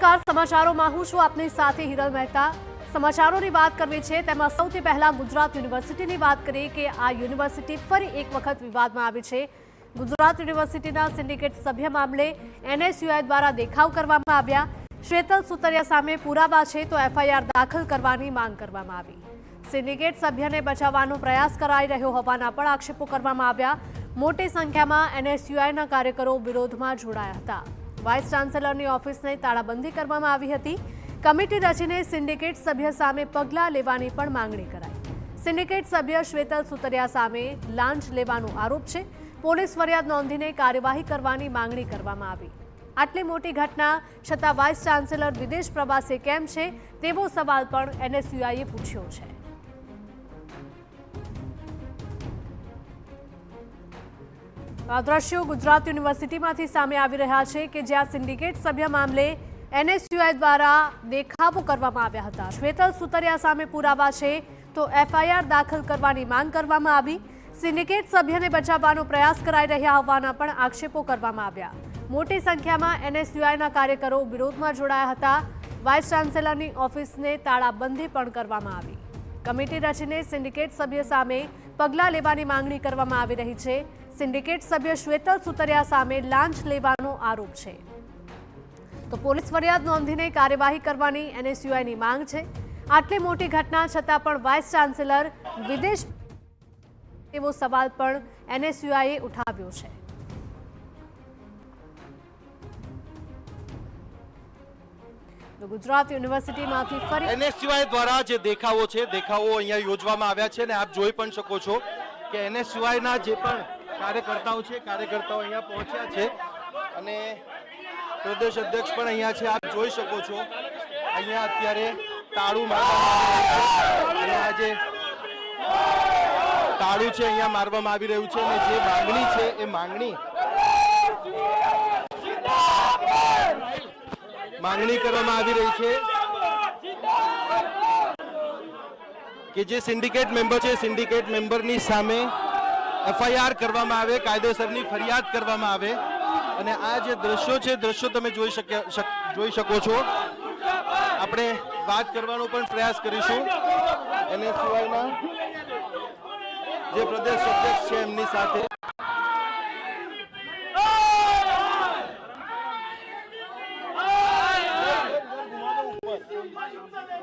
નમસ્કાર, સમાચારોમાં હું છું આપની સાથે હિરલ મહેતા। સમાચારોની વાત કરવી છે તેમાં સૌથી પહેલા ગુજરાત યુનિવર્સિટીની વાત કરીએ કે આ યુનિવર્સિટી ફરી એક વખત વિવાદમાં આવી છે। ગુજરાત યુનિવર્સિટીના સિન્ડિકેટ સભ્ય મામલે એનએસયુઆઈ દ્વારા દેખાવ કરવામાં આવ્યા। શ્વેતલ સુતરિયા સામે પુરાવા છે તો એફઆઈઆર દાખલ કરવાની માંગ કરવામાં આવી। સિન્ડિકેટ સભ્યને બચાવવાનો પ્રયાસ કરાઈ રહ્યો હોવાના પણ આક્ષેપો કરવામાં આવ્યા। મોટી સંખ્યામાં એનએસયુઆઈના કાર્યકરો વિરોધમાં જોડાયા હતા। વાઇસ ચાન્સેલરની ઓફિસને તાળાબંધી કરવામાં આવી હતી। કમિટી રચીને સિન્ડિકેટ સભ્ય સામે પગલાં લેવાની પણ માંગણી કરાઈ। સિન્ડિકેટ સભ્ય શ્વેતલ સુતરિયા સામે લાંચ લેવાનો આરોપ છે। પોલીસ ફરિયાદ નોંધીને કાર્યવાહી કરવાની માંગણી કરવામાં આવી। આટલી મોટી ઘટના છતાં વાઇસ ચાન્સેલર વિદેશ પ્રવાસે કેમ છે તેવો સવાલ પણ એનએસયુઆઈએ પૂછ્યો છે। આ દ્રશ્યો ગુજરાત યુનિવર્સિટીમાંથી સામે આવી રહ્યા છે કે જ્યાં સિન્ડિકેટ સભ્ય મામલે એનએસયુઆઈ દ્વારા દેખાવો કરવામાં આવ્યા હતા। શ્વેતલ સુતરિયા સામે પુરાવા છે તો એફઆઈઆર દાખલ કરવાની માંગ કરવામાં આવી। સિન્ડિકેટ સભ્યને બચાવવાનો પ્રયાસ કરાઈ રહ્યા હોવાના પણ આક્ષેપો કરવામાં આવ્યા। મોટી સંખ્યામાં એનએસયુઆઈના કાર્યકરો વિરોધમાં જોડાયા હતા। વાઇસ ચાન્સેલરની ઓફિસને તાળાબંધી પણ કરવામાં આવી। કમિટી રચીને સિન્ડિકેટ સભ્ય સામે પગલાં લેવાની માંગણી કરવામાં આવી રહી છે। સિન્ડિકેટ સભ્ય શ્વેતલ સુતરિયા સામે લાંચ લેવાનો આરોપ છે તો પોલીસ ફરિયાદ નોંધીને કાર્યવાહી કરવાની એનએસયુઆઈની માંગ છે। આટલી મોટી ઘટના છતાં પણ વાઇસ ચાન્સેલર વિદેશ એવો સવાલ પણ એનએસયુઆઈએ ઉઠાવ્યો છે। ગુજરાત યુનિવર્સિટીમાંથી ફરી એનએસયુઆઈ દ્વારા જે દેખાવો છે દેખાવો અહીંયા યોજવામાં આવ્યા છે અને આપ જોઈ પણ શકો છો કે એનએસયુઆઈના જે પણ કાર્યકર્તાઓ છે કાર્યકર્તાઓ અહીંયા પહોંચ્યા છે અને પ્રદેશ અધ્યક્ષ પણ અહીંયા છે। આપ જોઈ શકો છો અહીંયા અત્યારે તાળું મારવામાં આવી તાળું છે અહીંયા મારવામાં આવી રહ્યું છે અને જે માંગણી છે એ માંગણી કરવામાં આવી રહી છે કે જે સિન્ડિકેટ મેમ્બર છે સિન્ડિકેટ મેમ્બરની સામે એફઆઈઆર કરવામાં આવે, કાયદેસરની ફરિયાદ કરવામાં આવે અને આ જે દ્રશ્યો છે દ્રશ્યો તમે જોઈ શકો છો। આપણે વાત કરવાનો પણ પ્રયાસ કરીશું એનએસયુઆઈના જે પ્રદેશ અધ્યક્ષ છે એમની સાથે।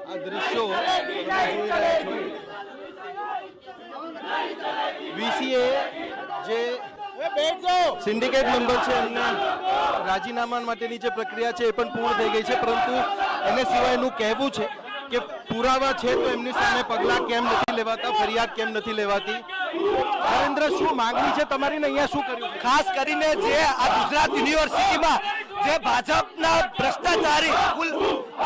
આ દ્રશ્યો વીસીએ જે સિન્ડિકેટ મેમ્બર છે એમના રાજીનામા માટેની જે પ્રક્રિયા છે એ પણ પૂર્ણ થઈ ગઈ છે, પરંતુ એનએસયુઆઈનું કહેવું છે કે પુરાવા છે તો એમની સામે પગલાં કેમ નથી લેવાતા, ફરિયાદ કેમ નથી લેવાતી। નરેન્દ્ર, શું માંગણી છે તમારી ને અહીંયા શું કર્યું? ખાસ કરીને જે આ ગુજરાત યુનિવર્સિટીમાં જે ભાજપના ભ્રષ્ટાચારી કુલ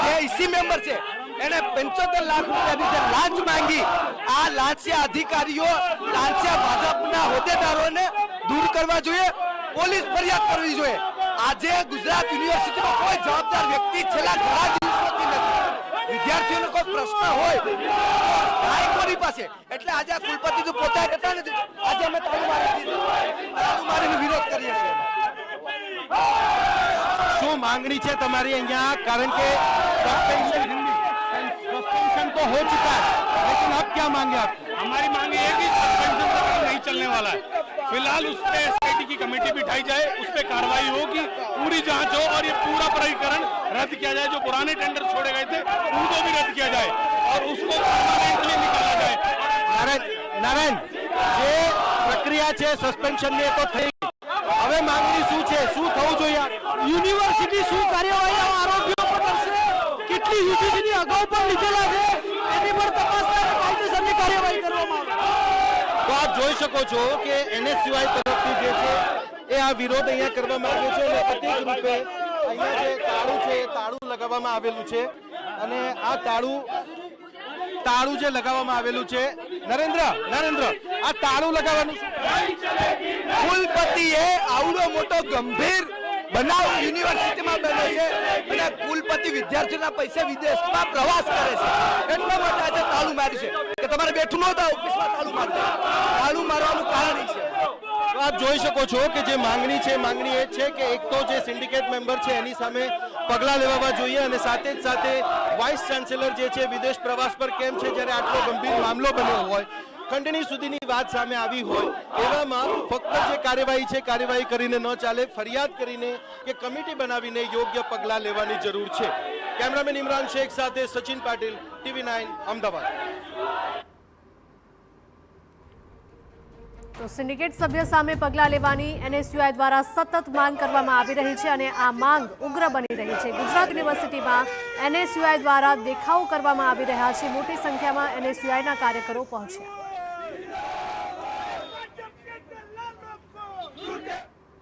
જે ઈસી મેમ્બર છે એને 75 લાખ રૂપિયાની જે લાંચ માંગી, આ લાંચિયા અધિકારીઓ લાંચિયા ભાજપના હોદ્દેદારોને દૂર કરવા જોઈએ, પોલીસ ફરિયાદ કરવી જોઈએ। આજે ગુજરાત યુનિવર્સિટીમાં કોઈ જવાબદાર વ્યક્તિ છેલ્લા ઘણા દિવસોથી નથી। વિદ્યાર્થીઓનો કોઈ પ્રશ્ન હોય કોની પાસે, એટલે આજે આ કુલપતિ તો પોતા રહેતા નથી, આજે અમે તાળું મારીને વિરોધ કરીએ છીએ। શું માંગણી છે તમારી અહીંયા? કારણ કે सस्पेंशन तो हो चुका है, लेकिन अब क्या मांगे आप? हमारी मांग ये है कि सस्पेंशन का काम नहीं चलने वाला है। फिलहाल उस पे एसआईटी की कमेटी बिठाई जाए, उस पे कार्रवाई होगी, पूरी जांच हो और ये पूरा प्राधिकरण रद्द किया जाए। जो पुराने टेंडर छोड़े गए थे उनको भी रद्द किया जाए और उसको परमानेंटली निकाला जाए। नारायण, જે પ્રક્રિયા છે સસ્પેન્શનની તો થઈ, હવે માંગણી શું છે, શું થવું જોઈએ? યુનિવર્સિટી શું કાર્યવાહી આરોપીઓ પર કરશે, કેટલી યુજીસીની અગાઉ પણ લીધેલા છે એની પર તપાસ કરીને કાયદેસરની કાર્યવાહી કરવામાં આવે। તો આપ જોઈ શકો છો કે એનએસયુઆઈ તરફથી જે છે એ આ વિરોધ અહીંયા કરવામાં આવ્યો છે અને પ્રતિક રૂપે અહીંયા જે તાળું છે એ તાળું લગાવવામાં આવેલું છે અને આ તાળું જે લગાવવામાં આવેલું છે નરેન્દ્ર આ તાળું લગાવવાનું કુલપતિએ આવડો મોટો ગંભીર બનાવ યુનિવર્સિટીમાં બને છે અને કુલપતિ વિદ્યાર્થીઓના પૈસે વિદેશમાં પ્રવાસ કરે છે, એટલા માટે આજે તાળું મારી છે કે તમારે બેઠું નહોતા ઓફિસમાં તાળું મારતા। તાળું મારવાનું કારણ છે આપ જોઈ શકો છો કે જે માંગણી છે માંગણી એ છે કે એક તો જે સિન્ડિકેટ મેમ્બર છે એની સામે પગલાં લેવા જોઈએ અને સાથે જ સાથે વાઇસ ચાન્સેલર જે છે વિદેશ પ્રવાસ પર કેમ છે જ્યારે આટલો ગંભીર મામલો બન્યો હોય, ખંડણી સુધીની વાત સામે આવી હોય, એવામાં ફક્ત જે કાર્યવાહી કરીને ન ચાલે, ફરિયાદ કરીને કે કમિટી બનાવીને યોગ્ય પગલાં લેવાની જરૂર છે। કેમેરામેન ઇમરાન શેખ સાથે સચિન પાટીલ, TV9 અમદાવાદ। તો સિન્ડિકેટ સભ્ય સામે પગલાં લેવાની NSUI દ્વારા સતત માંગ કરવામાં આવી રહી છે અને આ માંગ ઉગ્ર બની રહી છે। ગુજરાત યુનિવર્સિટીમાં NSUI દ્વારા દેખાવો કરવામાં આવી રહ્યા છે। મોટી સંખ્યામાં NSUIના કાર્યકરો પહોંચ્યા।